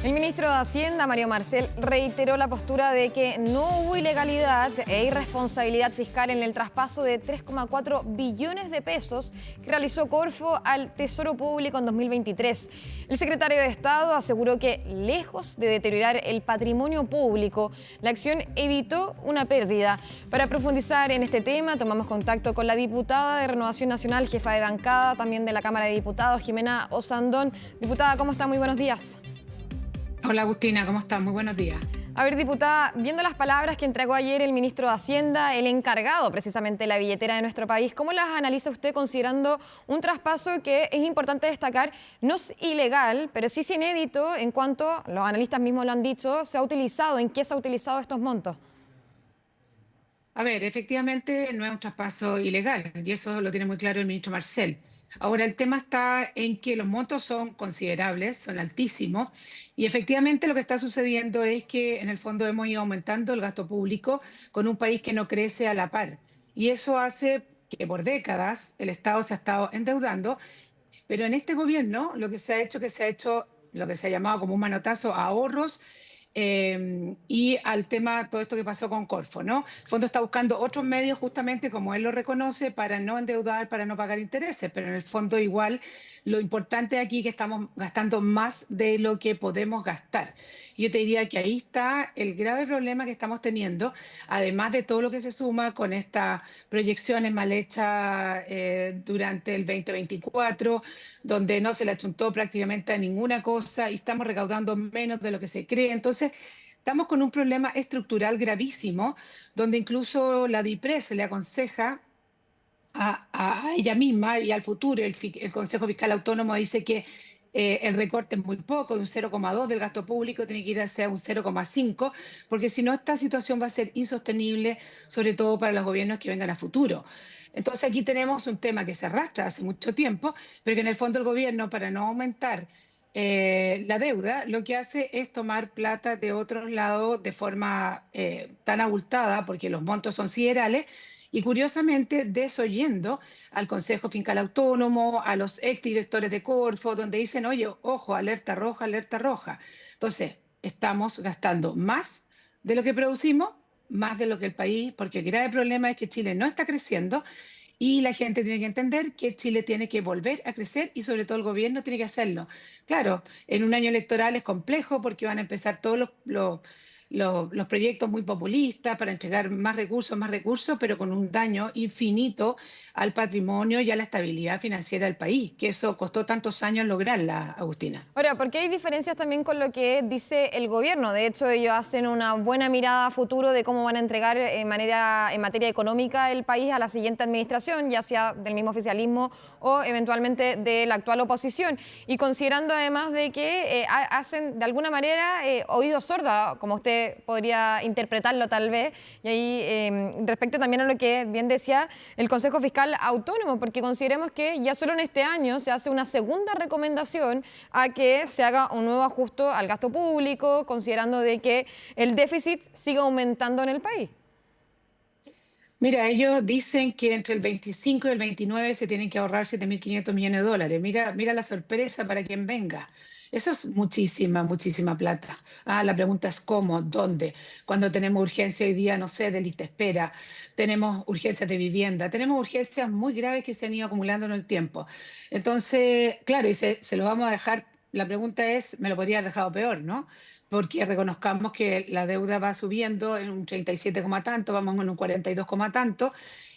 El ministro de Hacienda, Mario Marcel, reiteró la postura de que no hubo ilegalidad e irresponsabilidad fiscal en el traspaso de 3,4 billones de pesos que realizó Corfo al Tesoro Público en 2023. El secretario de Estado aseguró que, lejos de deteriorar el patrimonio público, la acción evitó una pérdida. Para profundizar en este tema, tomamos contacto con la diputada de Renovación Nacional, jefa de bancada, también de la Cámara de Diputados, Jimena Osandón. Diputada, ¿cómo está? Muy buenos días. Hola Agustina, ¿cómo estás? Muy buenos días. A ver, diputada, viendo las palabras que entregó ayer el ministro de Hacienda, el encargado precisamente de la billetera de nuestro país, ¿cómo las analiza usted considerando un traspaso que es importante destacar, no es ilegal, pero sí es inédito en cuanto, los analistas mismos lo han dicho, se ha utilizado, en qué se ha utilizado estos montos? A ver, efectivamente no es un traspaso ilegal y eso lo tiene muy claro el ministro Marcel. Ahora, el tema está en que los montos son considerables, son altísimos y efectivamente lo que está sucediendo es que en el fondo hemos ido aumentando el gasto público con un país que no crece a la par. Y eso hace que por décadas el Estado se ha estado endeudando, pero en este gobierno lo que se ha hecho, lo que se ha llamado como un manotazo a ahorros y al tema, todo esto que pasó con Corfo, ¿no? El fondo está buscando otros medios justamente, como él lo reconoce, para no endeudar, para no pagar intereses, pero en el fondo igual lo importante aquí es que estamos gastando más de lo que podemos gastar. Yo te diría que ahí está el grave problema que estamos teniendo, además de todo lo que se suma con estas proyecciones mal hechas durante el 2024, donde no se le achuntó prácticamente a ninguna cosa y estamos recaudando menos de lo que se cree. Entonces, estamos con un problema estructural gravísimo, donde incluso la DIPRES se le aconseja a ella misma y al futuro, el Consejo Fiscal Autónomo dice que el recorte es muy poco, de un 0,2 del gasto público, tiene que ir hacia un 0,5, porque si no, esta situación va a ser insostenible, sobre todo para los gobiernos que vengan a futuro. Entonces aquí tenemos un tema que se arrastra hace mucho tiempo, pero que en el fondo el gobierno, para no aumentar la deuda, lo que hace es tomar plata de otros lados de forma tan abultada, porque los montos son siderales, y curiosamente desoyendo al Consejo Fiscal Autónomo, a los exdirectores de Corfo, donde dicen, oye, ojo, alerta roja, alerta roja. Entonces, estamos gastando más de lo que producimos, más de lo que el país, porque el grave problema es que Chile no está creciendo y la gente tiene que entender que Chile tiene que volver a crecer y sobre todo el gobierno tiene que hacerlo. Claro, en un año electoral es complejo porque van a empezar todos los proyectos muy populistas para entregar más recursos, pero con un daño infinito al patrimonio y a la estabilidad financiera del país, que eso costó tantos años lograrla, Agustina. Ahora, porque hay diferencias también con lo que dice el gobierno. De hecho, ellos hacen una buena mirada a futuro de cómo van a entregar en materia económica el país a la siguiente administración, ya sea del mismo oficialismo o eventualmente de la actual oposición. Y considerando además de que hacen de alguna manera oídos sordos, como usted podría interpretarlo tal vez, y ahí respecto también a lo que bien decía el Consejo Fiscal Autónomo, porque consideremos que ya solo en este año se hace una segunda recomendación a que se haga un nuevo ajuste al gasto público, considerando de que el déficit sigue aumentando en el país. Mira, ellos dicen que entre el 25 y el 29 se tienen que ahorrar 7.500 millones de dólares. Mira, mira la sorpresa para quien venga. Eso es muchísima, muchísima plata. Ah, la pregunta es cómo, dónde. Cuando tenemos urgencia hoy día, no sé, de lista espera, tenemos urgencias de vivienda, tenemos urgencias muy graves que se han ido acumulando en el tiempo. Entonces, claro, y se lo vamos a dejar. La pregunta es, me lo podría haber dejado peor, ¿no? Porque reconozcamos que la deuda va subiendo en un 37 coma tanto, vamos en un 42 coma tanto,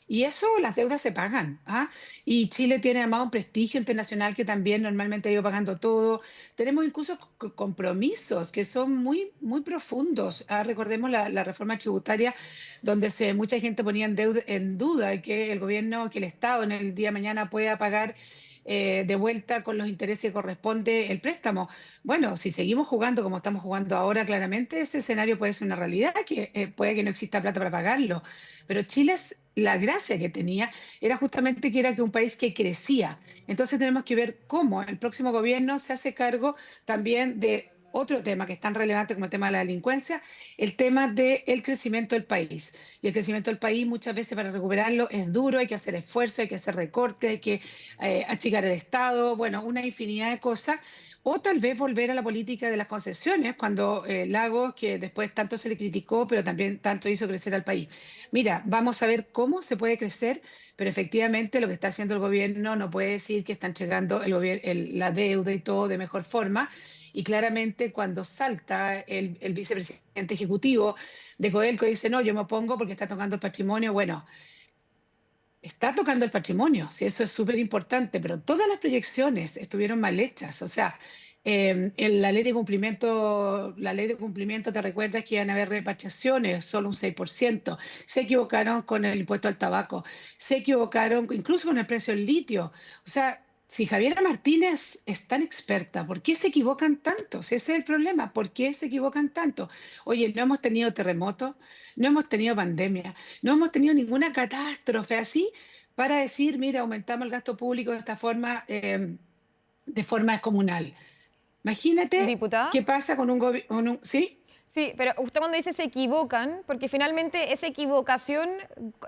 y eso las deudas se pagan, ¿ah? Y Chile tiene además un prestigio internacional que también normalmente ha ido pagando todo. Tenemos incluso compromisos que son muy, muy profundos. Ah, recordemos la reforma tributaria donde mucha gente ponía en duda que el gobierno, que el Estado en el día de mañana pueda pagar de vuelta con los intereses que corresponde el préstamo. Bueno, si seguimos jugando como estamos jugando ahora, claramente ese escenario puede ser una realidad, que puede que no exista plata para pagarlo. Pero Chile, la gracia que tenía era justamente que era que un país que crecía. Entonces tenemos que ver cómo el próximo gobierno se hace cargo también de otro tema que es tan relevante como el tema de la delincuencia, el tema del crecimiento del país. Y el crecimiento del país muchas veces para recuperarlo es duro, hay que hacer esfuerzo, hay que hacer recorte, hay que achicar el Estado, bueno, una infinidad de cosas. o tal vez volver a la política de las concesiones, cuando Lagos, que después tanto se le criticó, pero también tanto hizo crecer al país. Mira, vamos a ver cómo se puede crecer, pero efectivamente lo que está haciendo el gobierno no puede decir que están llegando la deuda y todo de mejor forma. Y claramente cuando salta el vicepresidente ejecutivo de Codelco y dice, no, yo me opongo porque está tocando el patrimonio, bueno, está tocando el patrimonio, sí, eso es súper importante, pero todas las proyecciones estuvieron mal hechas. O sea, en la ley de cumplimiento te recuerdas que iban a haber repatriaciones, solo un 6%. Se equivocaron con el impuesto al tabaco, se equivocaron incluso con el precio del litio. O sea, si Javiera Martínez es tan experta, ¿por qué se equivocan tanto? Si ese es el problema, ¿por qué se equivocan tanto? Oye, no hemos tenido terremotos, no hemos tenido pandemia, no hemos tenido ninguna catástrofe así para decir, mira, aumentamos el gasto público de forma descomunal. Imagínate Diputada. qué pasa con un gobierno, ¿sí? Sí, pero usted cuando dice se equivocan, porque finalmente esa equivocación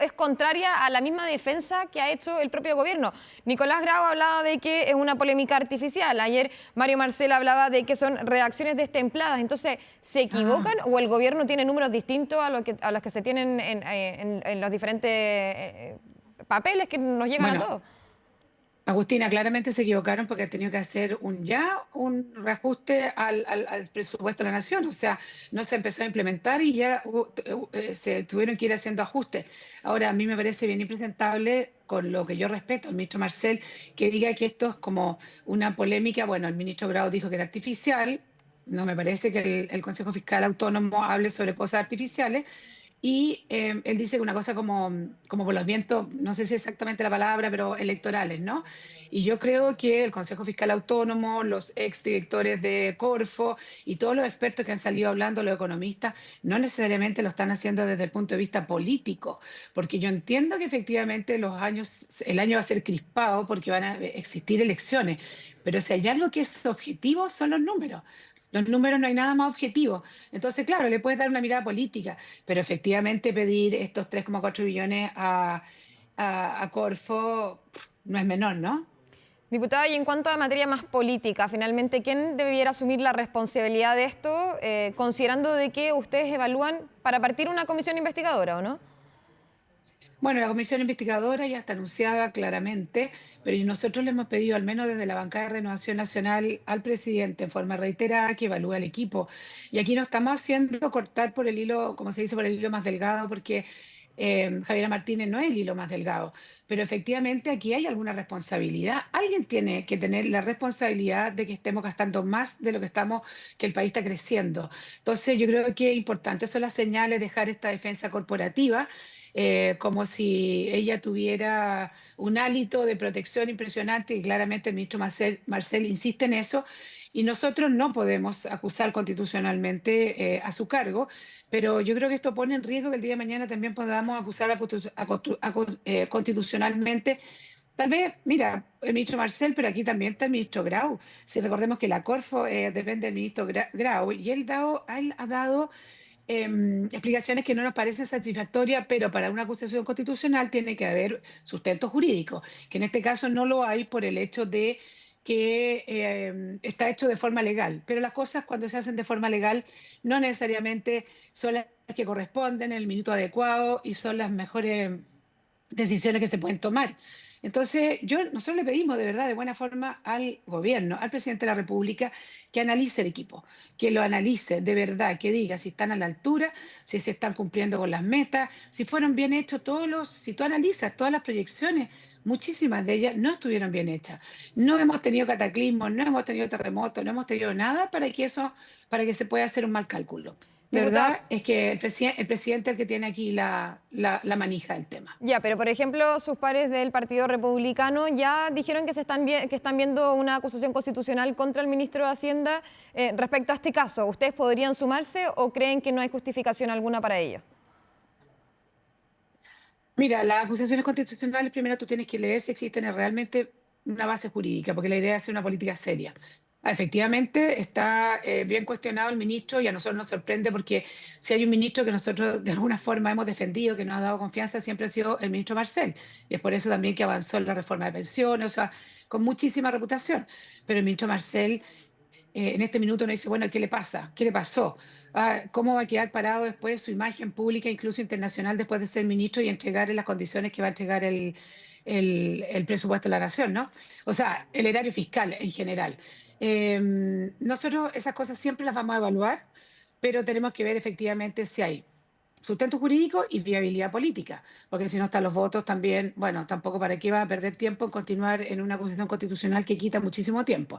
es contraria a la misma defensa que ha hecho el propio gobierno. Nicolás Grau hablaba de que es una polémica artificial. Ayer Mario Marcel hablaba de que son reacciones destempladas. Entonces, ¿se equivocan Ah, o el gobierno tiene números distintos a los que se tienen en los diferentes papeles que nos llegan a bueno, todos? Agustina, claramente se equivocaron porque han tenido que hacer un reajuste al presupuesto de la nación. O sea, no se empezó a implementar y ya se tuvieron que ir haciendo ajustes. Ahora, a mí me parece bien impresentable, con lo que yo respeto, el ministro Marcel, que diga que esto es como una polémica. Bueno, el ministro Grau dijo que era artificial. No me parece que el Consejo Fiscal Autónomo hable sobre cosas artificiales. Y él dice que una cosa como por los vientos, no sé si es exactamente la palabra, pero electorales, ¿no? Y yo creo que el Consejo Fiscal Autónomo, los exdirectores de Corfo y todos los expertos que han salido hablando, los economistas, no necesariamente lo están haciendo desde el punto de vista político, porque yo entiendo que efectivamente el año va a ser crispado porque van a existir elecciones, pero si hay algo que es objetivo son los números. Los números no hay nada más objetivo. Entonces, claro, le puedes dar una mirada política, pero efectivamente pedir estos 3,4 billones a Corfo no es menor, ¿no? Diputada, y en cuanto a materia más política, finalmente, ¿quién debiera asumir la responsabilidad de esto, considerando de que ustedes evalúan para partir una comisión investigadora, o no? Bueno, la comisión investigadora ya está anunciada claramente, pero nosotros le hemos pedido, al menos desde la bancada de Renovación Nacional, al presidente en forma reiterada que evalúe al equipo. Y aquí nos estamos haciendo cortar por el hilo, como se dice, por el hilo más delgado, porque Javiera Martínez no es el hilo más delgado, pero efectivamente aquí hay alguna responsabilidad. Alguien tiene que tener la responsabilidad de que estemos gastando más de lo que estamos, que el país está creciendo. Entonces, yo creo que es importante son las señales, dejar esta defensa corporativa, como si ella tuviera un hálito de protección impresionante, y claramente el ministro Marcel insiste en eso, y nosotros no podemos acusar constitucionalmente a su cargo, pero yo creo que esto pone en riesgo que el día de mañana también podamos acusar constitucionalmente. Tal vez, mira, el ministro Marcel, pero aquí también está el ministro Grau. Si recordemos que la Corfo depende del ministro Grau, y él ha dado explicaciones que no nos parecen satisfactorias, pero para una acusación constitucional tiene que haber sustento jurídico, que en este caso no lo hay por el hecho de que está hecho de forma legal. Pero las cosas cuando se hacen de forma legal no necesariamente son las que corresponden en el minuto adecuado y son las mejores decisiones que se pueden tomar. Entonces, nosotros le pedimos de verdad, de buena forma, al gobierno, al presidente de la República, que analice el equipo, que lo analice de verdad, que diga si están a la altura, si se están cumpliendo con las metas, si fueron bien hechos si tú analizas todas las proyecciones, muchísimas de ellas no estuvieron bien hechas. No hemos tenido cataclismos, no hemos tenido terremotos, no hemos tenido nada para que se pueda hacer un mal cálculo. De Diputada, verdad es que el presidente es el que tiene aquí la manija del tema. ya, pero por ejemplo, sus pares del Partido Republicano ya dijeron que que están viendo una acusación constitucional contra el ministro de Hacienda respecto a este caso. ¿Ustedes podrían sumarse o creen que no hay justificación alguna para ello? Mira, las acusaciones constitucionales, primero tú tienes que leer si existen realmente una base jurídica, porque la idea es hacer una política seria. Efectivamente, está bien cuestionado el ministro y a nosotros nos sorprende porque si hay un ministro que nosotros de alguna forma hemos defendido, que nos ha dado confianza, siempre ha sido el ministro Marcel. Y es por eso también que avanzó en la reforma de pensiones, o sea, con muchísima reputación. Pero el ministro Marcel En este minuto uno dice, bueno, ¿qué le pasa? ¿Qué le pasó? ¿Cómo va a quedar parado después su imagen pública, incluso internacional, después de ser ministro y entregar en las condiciones que va a entregar el presupuesto de la nación, ¿no? O sea, el erario fiscal en general. Nosotros esas cosas siempre las vamos a evaluar, pero tenemos que ver efectivamente si hay sustento jurídico y viabilidad política, porque si no están los votos también, bueno, tampoco para qué va a perder tiempo en continuar en una acusación constitucional que quita muchísimo tiempo.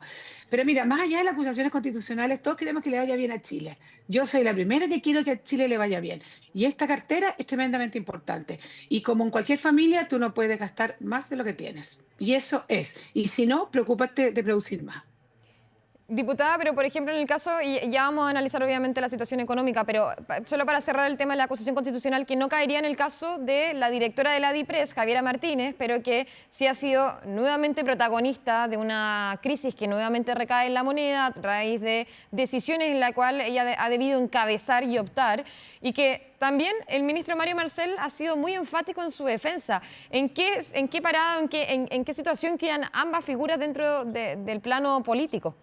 Pero mira, más allá de las acusaciones constitucionales, todos queremos que le vaya bien a Chile. Yo soy la primera que quiero que a Chile le vaya bien. Y esta cartera es tremendamente importante. Y como en cualquier familia, tú no puedes gastar más de lo que tienes. Y eso es. Y si no, preocúpate de producir más. Diputada, pero por ejemplo en el caso, y ya vamos a analizar obviamente la situación económica, pero solo para cerrar el tema de la acusación constitucional, que no caería en el caso de la directora de la DIPRES, Javiera Martínez, pero que sí ha sido nuevamente protagonista de una crisis que nuevamente recae en la moneda a raíz de decisiones en la cual ella ha debido encabezar y optar, y que también el ministro Mario Marcel ha sido muy enfático en su defensa. En qué parada, en qué situación quedan ambas figuras dentro del plano político?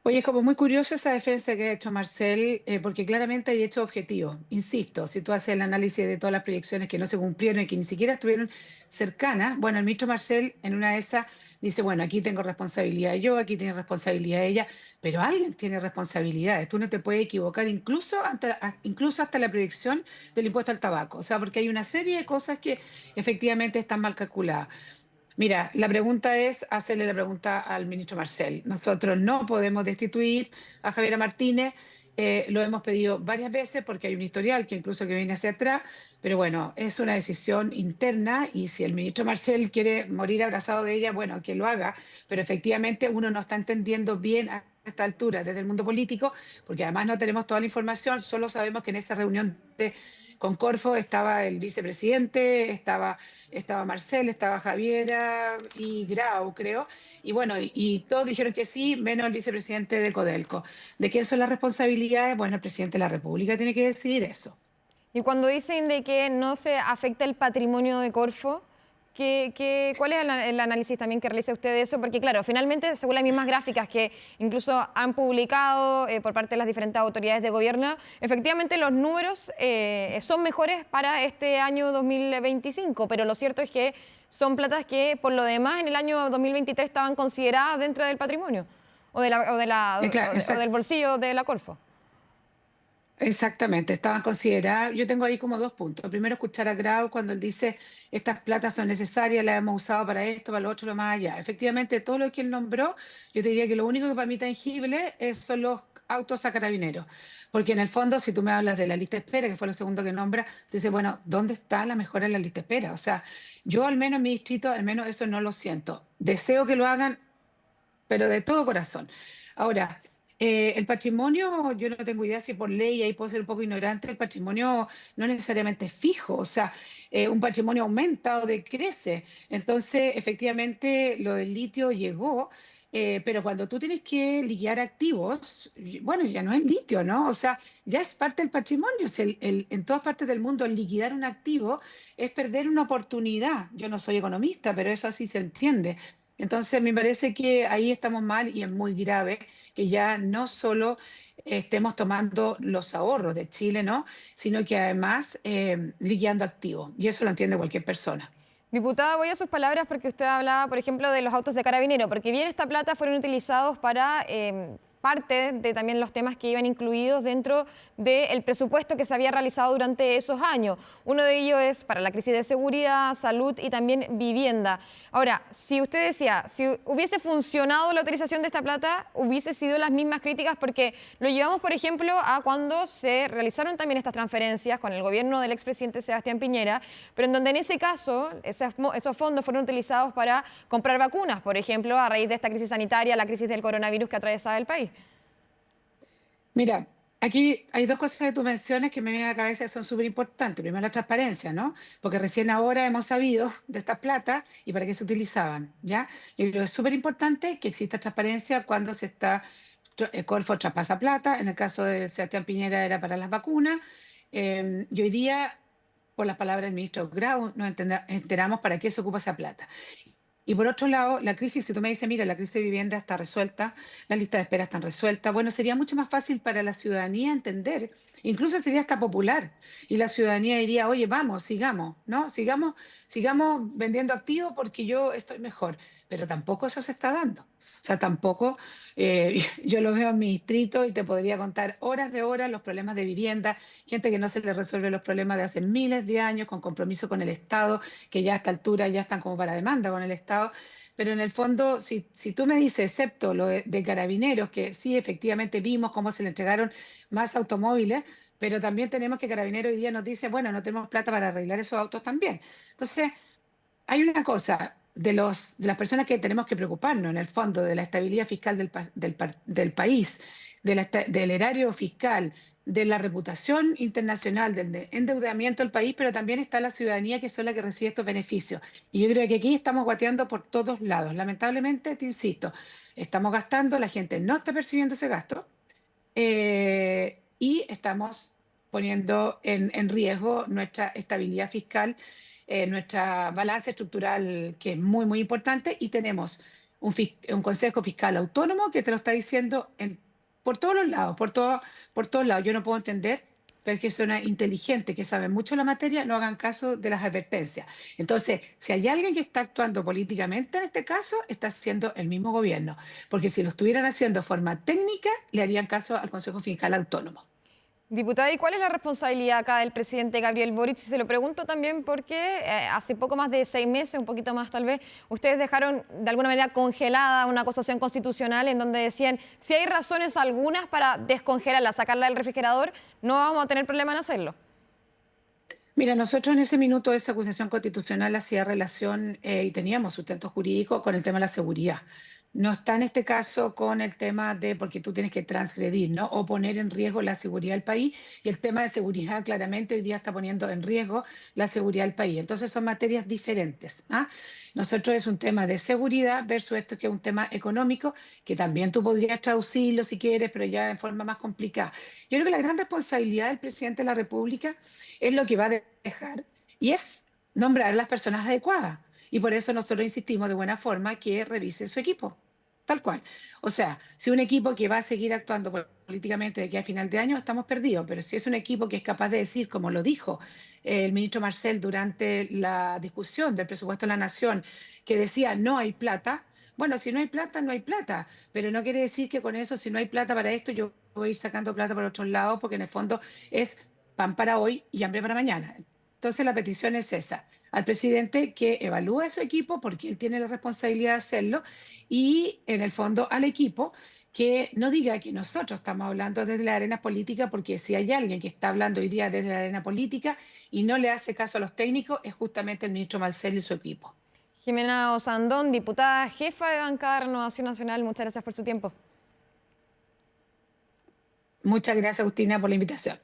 Oye, es como muy curioso esa defensa que ha hecho Marcel, porque claramente hay hechos objetivos. Insisto, si tú haces el análisis de todas las proyecciones que no se cumplieron y que ni siquiera estuvieron cercanas, bueno, el ministro Marcel en una de esas dice, bueno, aquí tengo responsabilidad yo, aquí tiene responsabilidad ella, pero alguien tiene responsabilidades. Tú no te puedes equivocar incluso hasta la proyección del impuesto al tabaco. O sea, porque hay una serie de cosas que efectivamente están mal calculadas. Mira, la pregunta es hacerle la pregunta al ministro Marcel. Nosotros no podemos destituir a Javiera Martínez, lo hemos pedido varias veces porque hay un historial que incluso que viene hacia atrás, pero bueno, es una decisión interna y si el ministro Marcel quiere morir abrazado de ella, bueno, que lo haga, pero efectivamente uno no está entendiendo bien a esta altura desde el mundo político, porque además no tenemos toda la información, solo sabemos que en esa reunión con Corfo estaba el vicepresidente, estaba Marcel, estaba Javiera y Grau, creo. Y bueno, y todos dijeron que sí, menos el vicepresidente de Codelco. ¿De quién son las responsabilidades? Bueno, el presidente de la República tiene que decidir eso. Y cuando dicen de que no se afecta el patrimonio de Corfo, ¿cuál es el análisis también que realiza usted de eso? Porque claro, finalmente, según las mismas gráficas que incluso han publicado por parte de las diferentes autoridades de gobierno, efectivamente los números son mejores para este año 2025, pero lo cierto es que son platas que por lo demás en el año 2023 estaban consideradas dentro del patrimonio Claro, o del bolsillo de la Corfo. exactamente, estaban consideradas. Yo tengo ahí como dos puntos. Primero, escuchar a Grau cuando él dice estas platas son necesarias, las hemos usado para esto, para lo otro, lo más allá. Efectivamente, todo lo que él nombró, yo te diría que lo único que para mí tangible son los autos a carabineros. Porque en el fondo, si tú me hablas de la lista de espera, que fue lo segundo que nombra, dices, bueno, ¿dónde está la mejora en la lista de espera? O sea, yo al menos en mi distrito, al menos eso no lo siento. Deseo que lo hagan pero de todo corazón. Ahora, el patrimonio, yo no tengo idea si por ley, ahí puedo ser un poco ignorante, el patrimonio no necesariamente es fijo, o sea, un patrimonio aumenta o decrece. Entonces, efectivamente, lo del litio llegó, pero cuando tú tienes que liquidar activos, bueno, ya no es litio, ¿no? O sea, ya es parte del patrimonio. O sea, en todas partes del mundo, liquidar un activo es perder una oportunidad. Yo no soy economista, pero eso así se entiende. Entonces, me parece que ahí estamos mal y es muy grave que ya no solo estemos tomando los ahorros de Chile, ¿no? Sino que además liquidando activos. Y eso lo entiende cualquier persona. Diputada, voy a sus palabras porque usted hablaba, por ejemplo, de los autos de carabinero, porque bien esta plata fueron utilizados para parte de también los temas que iban incluidos dentro del presupuesto que se había realizado durante esos años. Uno de ellos es para la crisis de seguridad, salud y también vivienda. Ahora, si usted decía, si hubiese funcionado la utilización de esta plata, hubiese sido las mismas críticas porque lo llevamos, por ejemplo, a cuando se realizaron también estas transferencias con el gobierno del expresidente Sebastián Piñera, pero en donde en ese caso esos fondos fueron utilizados para comprar vacunas, por ejemplo, a raíz de esta crisis sanitaria, la crisis del coronavirus que atravesaba el país. Mira, aquí hay dos cosas que tú mencionas que me vienen a la cabeza que son súper importantes. Primero, la transparencia, ¿no? Porque recién ahora hemos sabido de estas plata y para qué se utilizaban, ¿ya? Yo creo que es súper importante que exista transparencia cuando se está, Corfo traspasa plata, en el caso de Sebastián Piñera era para las vacunas, y hoy día, por las palabras del ministro Grau, nos enteramos para qué se ocupa esa plata. Y por otro lado, la crisis, si tú me dices, mira, la crisis de vivienda está resuelta, las listas de espera están resueltas, bueno, sería mucho más fácil para la ciudadanía entender, incluso sería hasta popular, y la ciudadanía diría, oye, vamos, sigamos, ¿no? Sigamos vendiendo activos porque yo estoy mejor, pero tampoco eso se está dando. O sea, tampoco, yo lo veo en mi distrito y te podría contar horas de horas los problemas de vivienda, gente que no se le resuelve los problemas de hace miles de años con compromiso con el Estado, que ya a esta altura ya están como para demanda con el Estado. Pero en el fondo, si tú me dices, excepto lo de Carabineros, que sí, efectivamente vimos cómo se le entregaron más automóviles, pero también tenemos que Carabineros hoy día nos dice, bueno, no tenemos plata para arreglar esos autos también. Entonces, hay una cosa de las personas que tenemos que preocuparnos, en el fondo, de la estabilidad fiscal del país, del erario fiscal, de la reputación internacional, del endeudamiento del país, pero también está la ciudadanía que son la que recibe estos beneficios. Y yo creo que aquí estamos guateando por todos lados. Lamentablemente, te insisto, estamos gastando, la gente no está percibiendo ese gasto y estamos poniendo en riesgo nuestra estabilidad fiscal, nuestra balanza estructural, que es muy, muy importante, y tenemos un Consejo Fiscal autónomo que te lo está diciendo por todos los lados, por todos lados. Yo no puedo entender, pero que son inteligentes, que saben mucho la materia, no hagan caso de las advertencias. Entonces, si hay alguien que está actuando políticamente en este caso, está siendo el mismo gobierno, porque si lo estuvieran haciendo de forma técnica, le harían caso al Consejo Fiscal Autónomo. Diputada, ¿y cuál es la responsabilidad acá del presidente Gabriel Boric? Y se lo pregunto también porque hace poco más de 6 meses, un poquito más tal vez, ustedes dejaron de alguna manera congelada una acusación constitucional en donde decían, si hay razones algunas para descongelarla, sacarla del refrigerador, no vamos a tener problema en hacerlo. Mira, nosotros en ese minuto esa acusación constitucional hacía relación y teníamos sustento jurídico con el tema de la seguridad. No está en este caso con el tema de, porque tú tienes que transgredir, ¿no? O poner en riesgo la seguridad del país. Y el tema de seguridad claramente hoy día está poniendo en riesgo la seguridad del país. Entonces son materias diferentes. ¿Ah? Nosotros es un tema de seguridad versus esto que es un tema económico, que también tú podrías traducirlo si quieres, pero ya en forma más complicada. Yo creo que la gran responsabilidad del presidente de la República es lo que va a dejar y es nombrar a las personas adecuadas. Y por eso nosotros insistimos de buena forma que revise su equipo, tal cual. O sea, si un equipo que va a seguir actuando políticamente de aquí a final de año, estamos perdidos, pero si es un equipo que es capaz de decir, como lo dijo el ministro Marcel durante la discusión del presupuesto de la Nación, que decía no hay plata, bueno, si no hay plata, no hay plata, pero no quiere decir que con eso, si no hay plata para esto, yo voy a ir sacando plata por otros lados, porque en el fondo es pan para hoy y hambre para mañana. Entonces la petición es esa, al presidente que evalúe a su equipo porque él tiene la responsabilidad de hacerlo y en el fondo al equipo que no diga que nosotros estamos hablando desde la arena política, porque si hay alguien que está hablando hoy día desde la arena política y no le hace caso a los técnicos es justamente el ministro Marcel y su equipo. Jimena Osandón, diputada jefa de bancada de Renovación Nacional, muchas gracias por su tiempo. Muchas gracias, Agustina, por la invitación.